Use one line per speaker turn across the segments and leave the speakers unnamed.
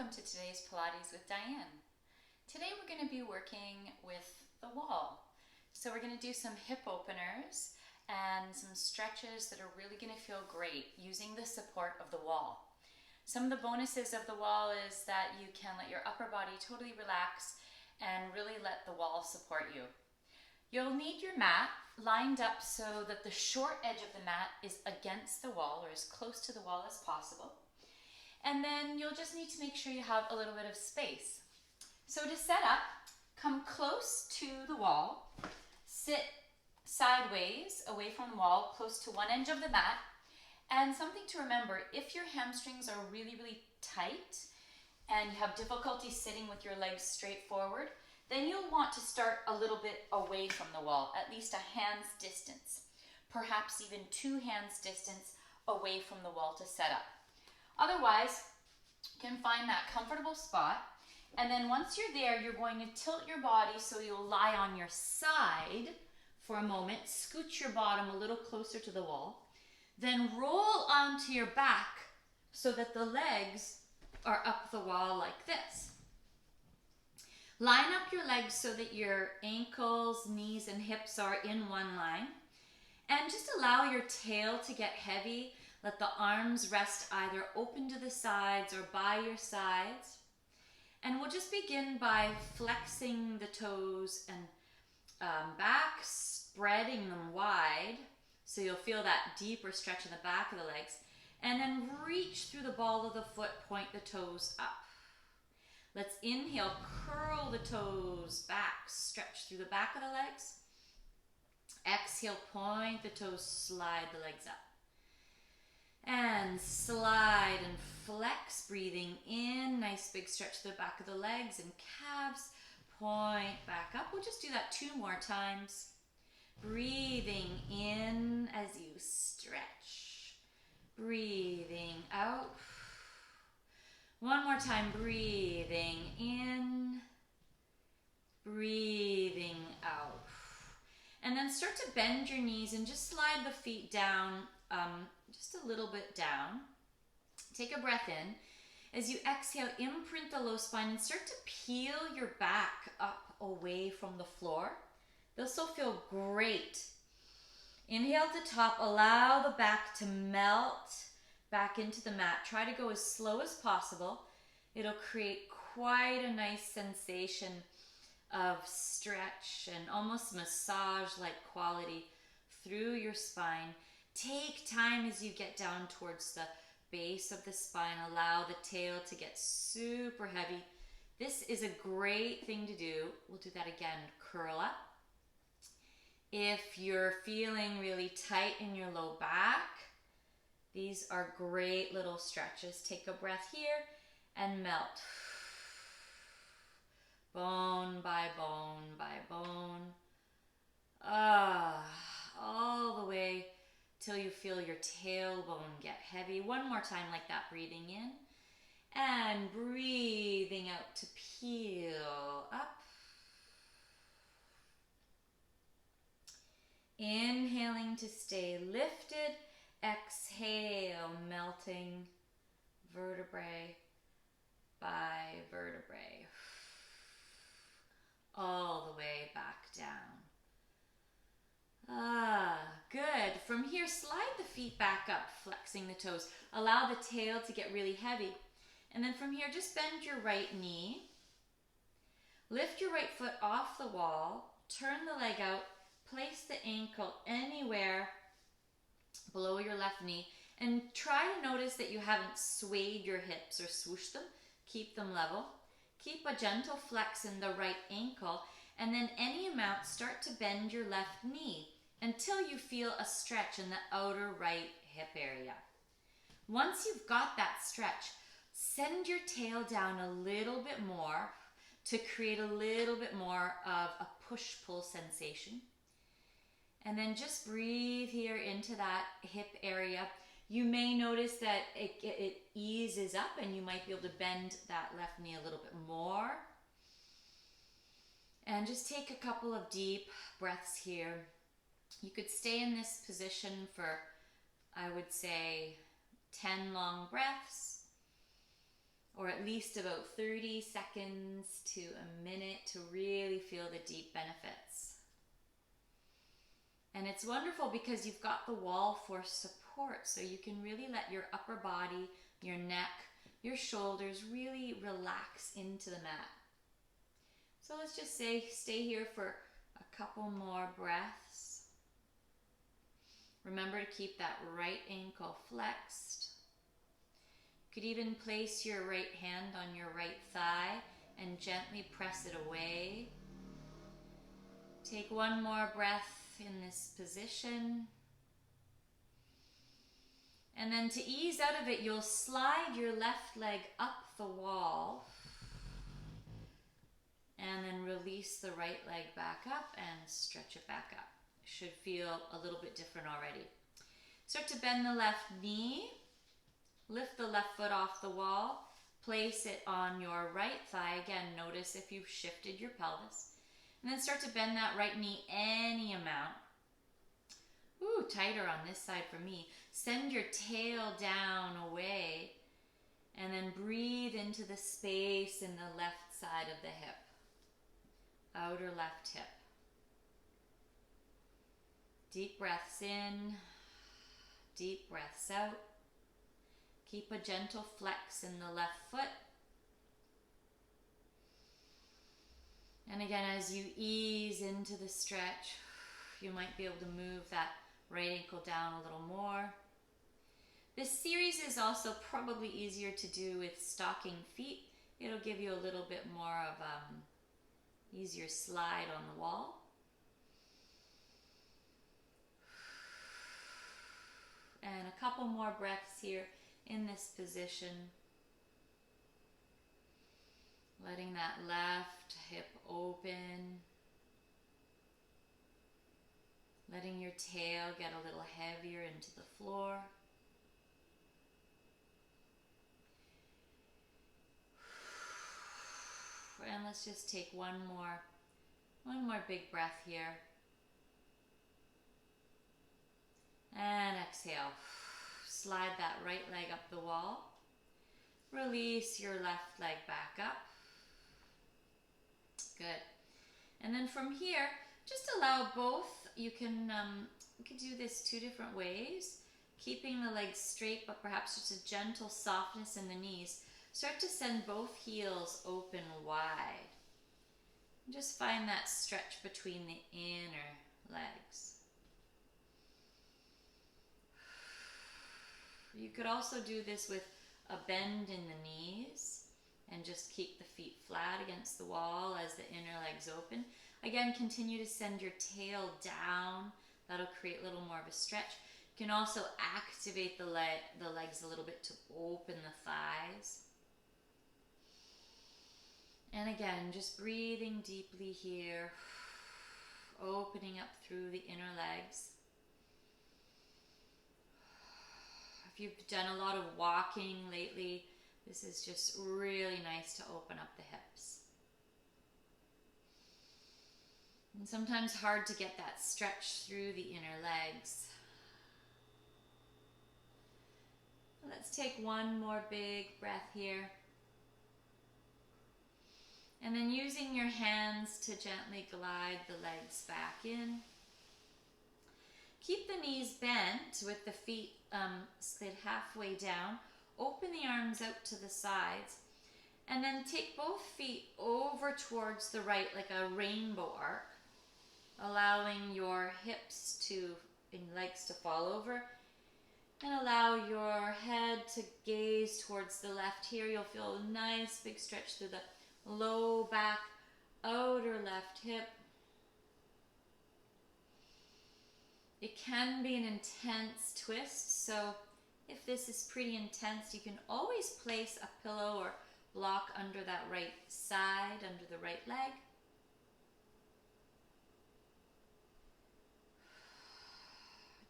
welcome to today's Pilates with Diane. Today we're going to be working with the wall. So we're going to do some hip openers and some stretches that are really going to feel great using the support of the wall. Some of the bonuses of the wall is that you can let your upper body totally relax and really let the wall support you. You'll need your mat lined up so that the short edge of the mat is against the wall or as close to the wall as possible. And then you'll just need to make sure you have a little bit of space. So to set up, come close to the wall, sit sideways away from the wall, close to one edge of the mat. And something to remember, if your hamstrings are really, really tight and you have difficulty sitting with your legs straight forward, then you'll want to start a little bit away from the wall, at least a hand's distance, perhaps even 2 hands distance away from the wall to set up. Otherwise, you can find that comfortable spot, and then once you're there, you're going to tilt your body so you'll lie on your side for a moment, scoot your bottom a little closer to the wall, then roll onto your back so that the legs are up the wall like this. Line up your legs so that your ankles, knees, and hips are in one line, and just allow your tail to get heavy. Let the arms rest either open to the sides or by your sides. And we'll just begin by flexing the toes and back, spreading them wide. So you'll feel that deeper stretch in the back of the legs. And then reach through the ball of the foot, point the toes up. Let's inhale, curl the toes back, stretch through the back of the legs. Exhale, point the toes, slide the legs up. And slide and flex, breathing in, nice big stretch to the back of the legs and calves, point back up. We'll just do that 2 more times. Breathing in as you stretch, breathing out. One more time, breathing in, breathing out. And then start to bend your knees and just slide the feet down, just a little bit down. Take a breath in. As you exhale, imprint the low spine and start to peel your back up away from the floor. This will feel great. Inhale at the top, allow the back to melt back into the mat. Try to go as slow as possible. It'll create quite a nice sensation of stretch and almost massage-like quality through your spine. Take time as you get down towards the base of the spine. Allow the tail to get super heavy. This is a great thing to do. We'll do that again. Curl up. If you're feeling really tight in your low back, these are great little stretches. Take a breath here and melt. Bone by bone by bone. All the way till you feel your tailbone get heavy. One more time like that, breathing in and breathing out to peel up. Inhaling to stay lifted. Exhale, melting vertebrae by vertebrae. All the way back down. Good. From here, slide the feet back up, flexing the toes. Allow the tail to get really heavy. And then from here, just bend your right knee. Lift your right foot off the wall. Turn the leg out. Place the ankle anywhere below your left knee. And try to notice that you haven't swayed your hips or swooshed them. Keep them level. Keep a gentle flex in the right ankle. And then any amount, start to bend your left knee until you feel a stretch in the outer right hip area. Once you've got that stretch, send your tail down a little bit more to create a little bit more of a push-pull sensation. And then just breathe here into that hip area. You may notice that it eases up and you might be able to bend that left knee a little bit more. And just take a couple of deep breaths here. You could stay in this position for, I would say, 10 long breaths. or at least about 30 seconds to a minute to really feel the deep benefits. And it's wonderful because you've got the wall for support, so you can really let your upper body, your neck, your shoulders really relax into the mat. So let's just say stay here for a couple more breaths. Remember to keep that right ankle flexed. You could even place your right hand on your right thigh and gently press it away. Take one more breath in this position. And then to ease out of it, you'll slide your left leg up the wall and then release the right leg back up and stretch it back up. Should feel a little bit different already. Start to bend the left knee. Lift the left foot off the wall. Place it on your right thigh. Again, notice if you've shifted your pelvis. And then start to bend that right knee any amount. Ooh, tighter on this side for me. Send your tail down away. And then breathe into the space in the left side of the hip. Outer left hip. Deep breaths in. Deep breaths out. Keep a gentle flex in the left foot. And again, as you ease into the stretch, you might be able to move that right ankle down a little more. This series is also probably easier to do with stocking feet. It'll give you a little bit more of easier slide on the wall. And a couple more breaths here in this position. Letting that left hip open. Letting your tail get a little heavier into the floor. And let's just take one more big breath here. And exhale. Slide that right leg up the wall. Release your left leg back up. Good. And then from here, just allow both. You can do this two different ways. Keeping the legs straight, but perhaps just a gentle softness in the knees. Start to send both heels open wide. And just find that stretch between the inner legs. You could also do this with a bend in the knees and just keep the feet flat against the wall as the inner legs open. Again, continue to send your tail down. That'll create a little more of a stretch. You can also activate the legs a little bit to open the thighs. And again, just breathing deeply here, opening up through the inner legs. If you've done a lot of walking lately, this is just really nice to open up the hips. And sometimes hard to get that stretch through the inner legs. Let's take one more big breath here. And then using your hands to gently glide the legs back in. Keep the knees bent with the feet slid halfway down. Open the arms out to the sides. And then take both feet over towards the right like a rainbow arc. Allowing your hips and legs to fall over. And allow your head to gaze towards the left. Here you'll feel a nice big stretch through the low back, outer left hip. It can be an intense twist, so if this is pretty intense, you can always place a pillow or block under that right side, under the right leg.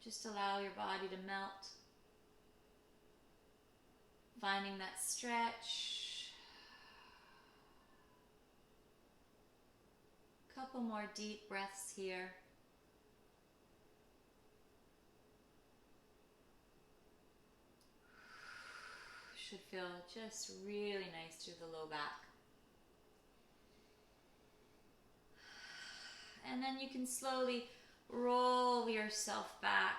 Just allow your body to melt. Finding that stretch. Couple more deep breaths here. should feel just really nice through the low back. And then you can slowly roll yourself back.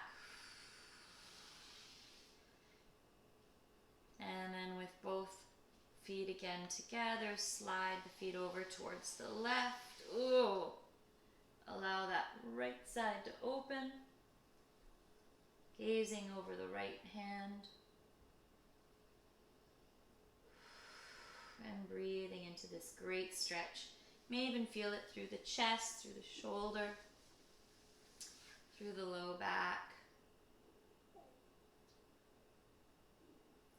And then with both feet again together, slide the feet over towards the left. Ooh. Allow that right side to open. Gazing over the right hand. And breathing into this great stretch. You may even feel it through the chest, through the shoulder, through the low back.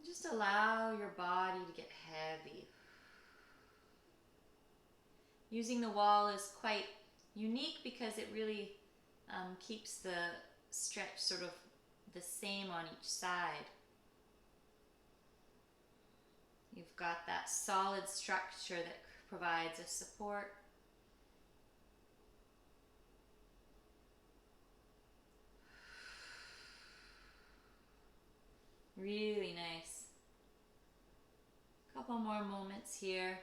Just allow your body to get heavy. Using the wall is quite unique because it really keeps the stretch sort of the same on each side. You've got that solid structure that provides a support. Really nice. Couple more moments here.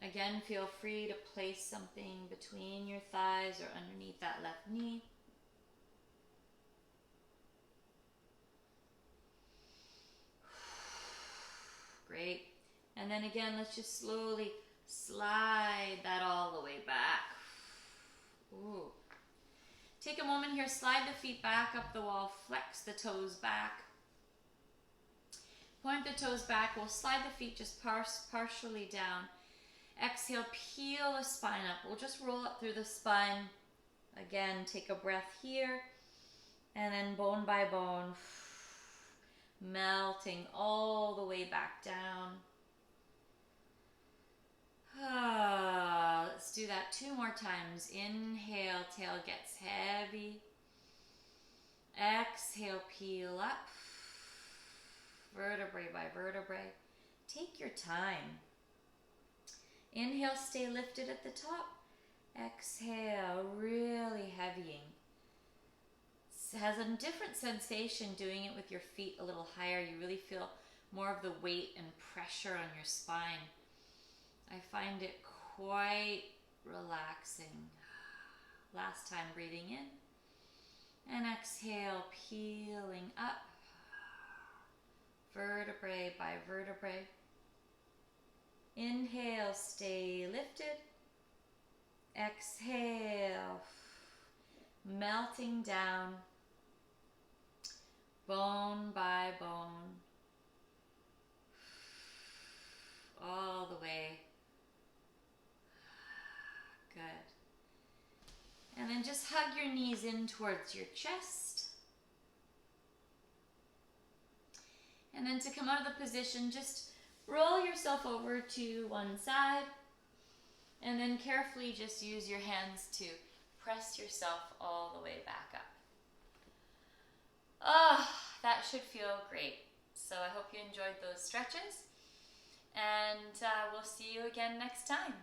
Again, feel free to place something between your thighs or underneath that left knee. Great. And then again, let's just slowly slide that all the way back. Ooh. Take a moment here, slide the feet back up the wall, flex the toes back. Point the toes back, we'll slide the feet just partially down. Exhale, peel the spine up. We'll just roll up through the spine. Again, take a breath here. And then bone by bone, melting all the way back down. Let's do that 2 more times. Inhale, tail gets heavy. Exhale, peel up. Vertebrae by vertebrae. Take your time. Inhale, stay lifted at the top. Exhale, really heavying. It has a different sensation doing it with your feet a little higher. You really feel more of the weight and pressure on your spine. I find it quite relaxing. Last time, breathing in. And exhale, peeling up. Vertebrae by vertebrae. Inhale, stay lifted. Exhale, melting down. Bone by bone. All the way. Good. And then just hug your knees in towards your chest. And then to come out of the position, just roll yourself over to one side. And then carefully just use your hands to press yourself all the way back up. Oh, that should feel great. So I hope you enjoyed those stretches. And we'll see you again next time.